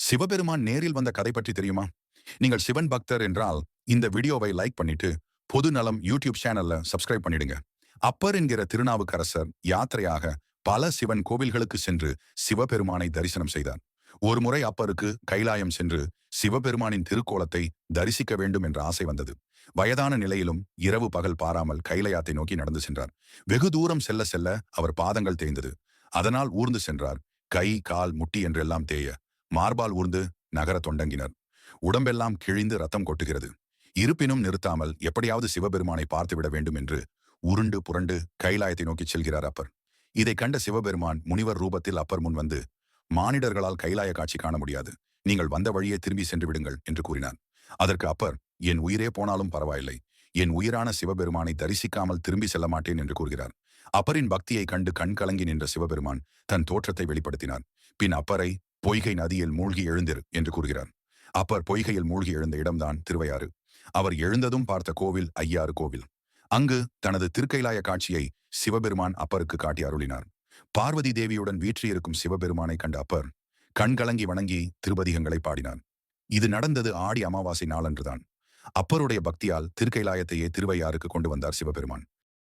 சிவபெருமான் நேரில் வந்த கதை பற்றி தெரியுமா? நீங்கள் சிவன் பக்தர் என்றால் இந்த வீடியோவை லைக் பண்ணிட்டு பொது நலம் யூடியூப் சேனல்ல சப்ஸ்கிரைப் பண்ணிடுங்க. அப்பர் என்கிற திருநாவுக்கரசர் யாத்திரையாக பல சிவன் கோவில்களுக்கு சென்று சிவபெருமானை தரிசனம் செய்தார். ஒரு முறை அப்பருக்கு கைலாயம் சென்று சிவபெருமானின் திருக்கோலத்தை தரிசிக்க வேண்டும் என்ற ஆசை வந்தது. வயதான நிலையிலும் இரவு பகல் பாராமல் கைலாயத்தை நோக்கி நடந்து சென்றார். வெகு தூரம் செல்ல செல்ல அவர் பாதங்கள் தேய்ந்தது. அதனால் ஊர்ந்து சென்றார். கை கால் முட்டி என்றெல்லாம் தேய மார்பால் ஊர்ந்து நகர தொண்டங்கினர். உடம்பெல்லாம் கிழிந்து ரத்தம் கொட்டுகிறது. இருப்பினும் நிறுத்தாமல் எப்படியாவது சிவபெருமானை பார்த்துவிட வேண்டும் என்று உருண்டு புரண்டு கைலாயத்தை நோக்கி செல்கிறார் அப்பர். இதை கண்ட சிவபெருமான் முனிவர் ரூபத்தில் அப்பர் முன் வந்து, மானிடர்களால் கைலாய காட்சி காண முடியாது, நீங்கள் வந்த வழியே திரும்பி சென்று விடுங்கள் என்று கூறினார். அதற்கு அப்பர், என் உயிரே போனாலும் பரவாயில்லை, என் உயிரான சிவபெருமானை தரிசிக்காமல் திரும்பி செல்ல மாட்டேன் என்று கூறுகிறார். அப்பரின் பக்தியை கண்டு கண் கலங்கி நின்ற சிவபெருமான் தன் தோற்றத்தை வெளிப்படுத்தினார். பின் அப்பரை பொய்கை நதியில் மூழ்கி எழுந்திரு என்று கூறுகிறார். அப்பர் பொய்கையில் மூழ்கி எழுந்த இடம்தான் திருவையாறு. அவர் எழுந்ததும் பார்த்த கோவில் ஐயாறு கோவில். அங்கு தனது திருக்கைலாய காட்சியை சிவபெருமான் அப்பருக்கு காட்டி அருளினார். பார்வதி தேவியுடன் வீற்றிருக்கும் சிவபெருமானை கண்ட அப்பர் கண்கலங்கி வணங்கி திருப்பதிகங்களை பாடினார். இது நடந்தது ஆடி அமாவாசை நாளன்றுதான். அப்பருடைய பக்தியால் திருக்கைலாயத்தையே திருவையாறுக்கு கொண்டு வந்தார் சிவபெருமான்.